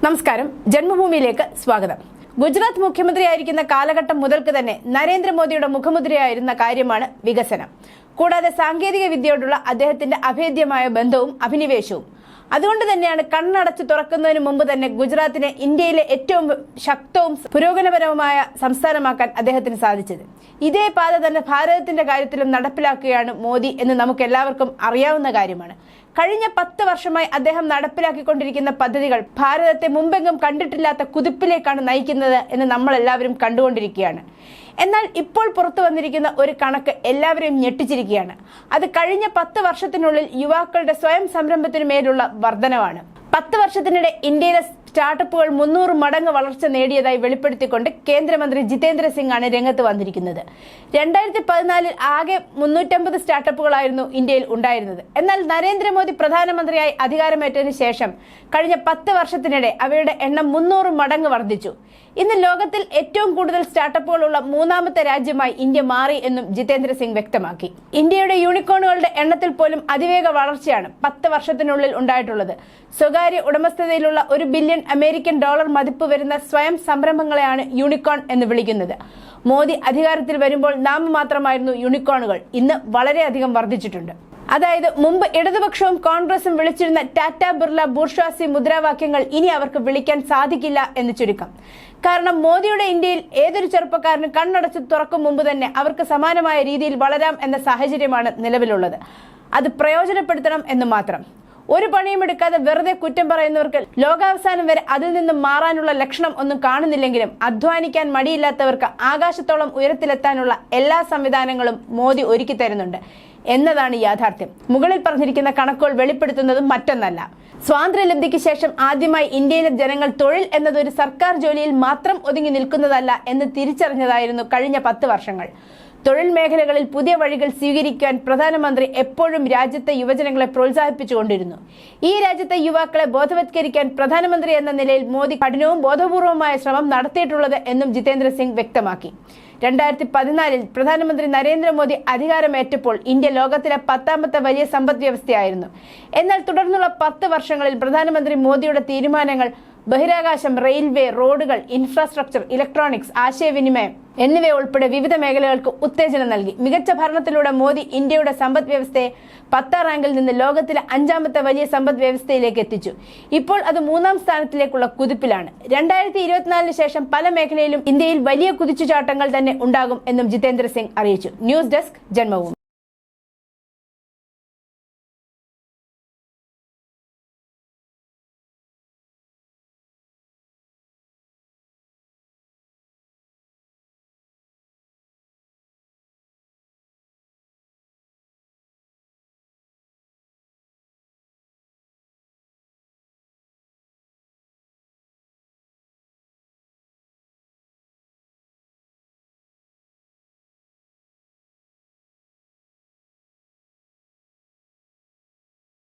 നമസ്കാരം, ജന്മഭൂമിയിലേക്ക് സ്വാഗതം. ഗുജറാത്ത് മുഖ്യമന്ത്രിയായിരിക്കുന്ന കാലഘട്ടം മുതൽക്ക് തന്നെ നരേന്ദ്രമോദിയുടെ മുഖമുദ്രയായിരുന്ന കാര്യമാണ് വികസനം. കൂടാതെ സാങ്കേതിക വിദ്യയോടുള്ള അദ്ദേഹത്തിന്റെ അഭേദ്യമായ ബന്ധവും അഭിനിവേശവും. അതുകൊണ്ട് തന്നെയാണ് കണ്ണടച്ചു തുറക്കുന്നതിന് മുമ്പ് തന്നെ ഗുജറാത്തിനെ ഇന്ത്യയിലെ ഏറ്റവും ശക്തവും പുരോഗമനപരവുമായ സംസ്ഥാനമാക്കാൻ അദ്ദേഹത്തിന് സാധിച്ചത്. ഇതേ പാത തന്നെ ഭാരതത്തിന്റെ കാര്യത്തിലും നടപ്പിലാക്കുകയാണ് മോദി എന്ന് നമുക്ക് എല്ലാവർക്കും അറിയാവുന്ന കാര്യമാണ്. കഴിഞ്ഞ 10 വർഷമായി അദ്ദേഹം നടപ്പിലാക്കിക്കൊണ്ടിരിക്കുന്ന പദ്ധതികൾ ഭാരതത്തെ മുമ്പെങ്കും കണ്ടിട്ടില്ലാത്ത കുതിപ്പിലേക്കാണ് നയിക്കുന്നത് എന്ന് നമ്മൾ എല്ലാവരും കണ്ടുകൊണ്ടിരിക്കുകയാണ്. എന്നാൽ ഇപ്പോൾ പുറത്തു വന്നിരിക്കുന്ന ഒരു കണക്ക് എല്ലാവരെയും ഞെട്ടിച്ചിരിക്കുകയാണ്. അത് കഴിഞ്ഞ 10 വർഷത്തിനുള്ളിൽ യുവാക്കളുടെ സ്വയം സംരംഭത്തിനു മേലുള്ള വർധനവാണ്. 10 വർഷത്തിനിടെ ഇന്ത്യയിലെ സ്റ്റാർട്ടപ്പുകൾ 300 മടങ്ങ് വളർച്ച നേടിയതായി വെളിപ്പെടുത്തിക്കൊണ്ട് കേന്ദ്രമന്ത്രി ജിതേന്ദ്ര സിംഗ് ആണ് രംഗത്ത് വന്നിരിക്കുന്നത്. 2014 ആകെ 350 സ്റ്റാർട്ടപ്പുകളായിരുന്നു ഇന്ത്യയിൽ ഉണ്ടായിരുന്നത്. എന്നാൽ നരേന്ദ്രമോദി പ്രധാനമന്ത്രിയായി അധികാരമേറ്റതിനു ശേഷം കഴിഞ്ഞ 10 വർഷത്തിനിടെ അവയുടെ എണ്ണം 300 മടങ്ങ് വർദ്ധിച്ചു. ഇന്ന് ലോകത്തിൽ ഏറ്റവും കൂടുതൽ സ്റ്റാർട്ടപ്പുകളുള്ള 3ാമത്തെ രാജ്യമായി ഇന്ത്യ മാറി എന്നും ജിതേന്ദ്ര സിംഗ് വ്യക്തമാക്കി. ഇന്ത്യയുടെ യൂണിക്കോണുകളുടെ എണ്ണത്തിൽ പോലും അതിവേഗ വളർച്ചയാണ് 10 വർഷത്തിനുള്ളിൽ ഉണ്ടായിട്ടുള്ളത്. സ്വകാര്യ ഉടമസ്ഥതയിലുള്ള $1 ബില്യൺ അമേരിക്കൻ ഡോളർ മതിപ്പ് വരുന്ന സ്വയം സംരംഭങ്ങളെയാണ് യൂണിക്കോൺ എന്ന് വിളിക്കുന്നത്. മോദി അധികാരത്തിൽ വരുമ്പോൾ നാമമാത്രമായിരുന്നു യൂണിക്കോണുകൾ. ഇന്ന് വളരെയധികം വർദ്ധിച്ചിട്ടുണ്ട്. അതായത് മുമ്പ് ഇടതുപക്ഷവും കോൺഗ്രസും വിളിച്ചിരുന്ന ടാറ്റ ബിർള ബൂർഷ്വാസി മുദ്രാവാക്യങ്ങൾ ഇനി അവർക്ക് വിളിക്കാൻ സാധിക്കില്ല എന്ന് ചുരുക്കം. കാരണം മോദിയുടെ ഇന്ത്യയിൽ ഏതൊരു ചെറുപ്പക്കാരനും കണ്ണടച്ച് തുറക്കും മുമ്പ് തന്നെ അവർക്ക് സമാനമായ രീതിയിൽ വളരാം എന്ന സാഹചര്യമാണ് നിലവിലുള്ളത്. അത് പ്രയോജനപ്പെടുത്തണം എന്ന് മാത്രം. ഒരു പണിയും എടുക്കാതെ വെറുതെ കുറ്റം പറയുന്നവർക്ക് ലോകാവസാനം വരെ അതിൽ നിന്നും മാറാനുള്ള ലക്ഷണം ഒന്നും കാണുന്നില്ലെങ്കിലും അധ്വാനിക്കാൻ മടിയില്ലാത്തവർക്ക് ആകാശത്തോളം ഉയരത്തിലെത്താനുള്ള എല്ലാ സംവിധാനങ്ങളും മോദി ഒരുക്കി തരുന്നുണ്ട് എന്നതാണ് യാഥാർത്ഥ്യം. മുകളിൽ പറഞ്ഞിരിക്കുന്ന കണക്കുകൾ വെളിപ്പെടുത്തുന്നതും മറ്റൊന്നല്ല. സ്വാതന്ത്ര്യലബ്ധിക്ക് ശേഷം ആദ്യമായി ഇന്ത്യയിലെ ജനങ്ങൾ തൊഴിൽ എന്നതൊരു സർക്കാർ ജോലിയിൽ മാത്രം ഒതുങ്ങി നിൽക്കുന്നതല്ല എന്ന് തിരിച്ചറിഞ്ഞതായിരുന്നു കഴിഞ്ഞ 10 വർഷങ്ങൾ. തൊഴിൽ മേഖലകളിൽ പുതിയ വഴികൾ സ്വീകരിക്കാൻ പ്രധാനമന്ത്രി എപ്പോഴും രാജ്യത്തെ യുവജനങ്ങളെ പ്രോത്സാഹിപ്പിച്ചുകൊണ്ടിരുന്നു. ഈ രാജ്യത്തെ യുവാക്കളെ ബോധവത്കരിക്കാൻ പ്രധാനമന്ത്രി എന്ന നിലയിൽ മോദി കഠിനവും ബോധപൂർവമായ ശ്രമം നടത്തിയിട്ടുള്ളത് എന്നും ജിതേന്ദ്ര സിംഗ് വ്യക്തമാക്കി. 2014 പ്രധാനമന്ത്രി നരേന്ദ്രമോദി അധികാരമേറ്റപ്പോൾ ഇന്ത്യ ലോകത്തിലെ 10ാമത്തെ വലിയ സമ്പദ് വ്യവസ്ഥയായിരുന്നു. എന്നാൽ തുടർന്നുള്ള 10 വർഷങ്ങളിൽ പ്രധാനമന്ത്രി മോദിയുടെ തീരുമാനങ്ങൾ ബഹിരാകാശം, റെയിൽവേ, റോഡുകൾ, ഇൻഫ്രാസ്ട്രക്ചർ, ഇലക്ട്രോണിക്സ്, ആശയവിനിമയം എന്നിവയുൾപ്പെടെ വിവിധ മേഖലകൾക്ക് ഉത്തേജനം നൽകി. മികച്ച ഭരണത്തിലൂടെ മോദി ഇന്ത്യയുടെ സമ്പദ് വ്യവസ്ഥയെ 10ാം റാങ്കിൽ നിന്ന് ലോകത്തിലെ 5ാമത്തെ വലിയ സമ്പദ് വ്യവസ്ഥയിലേക്ക് എത്തിച്ചു. ഇപ്പോൾ അത് 3ാം സ്ഥാനത്തിലേക്കുള്ള കുതിപ്പിലാണ്. 2024 ശേഷം പല മേഖലയിലും ഇന്ത്യയിൽ വലിയ കുതിച്ചുചാട്ടങ്ങൾ തന്നെ ഉണ്ടാകും എന്നും ജിതേന്ദ്ര സിംഗ് അറിയിച്ചു. News desk, Janmabhumi.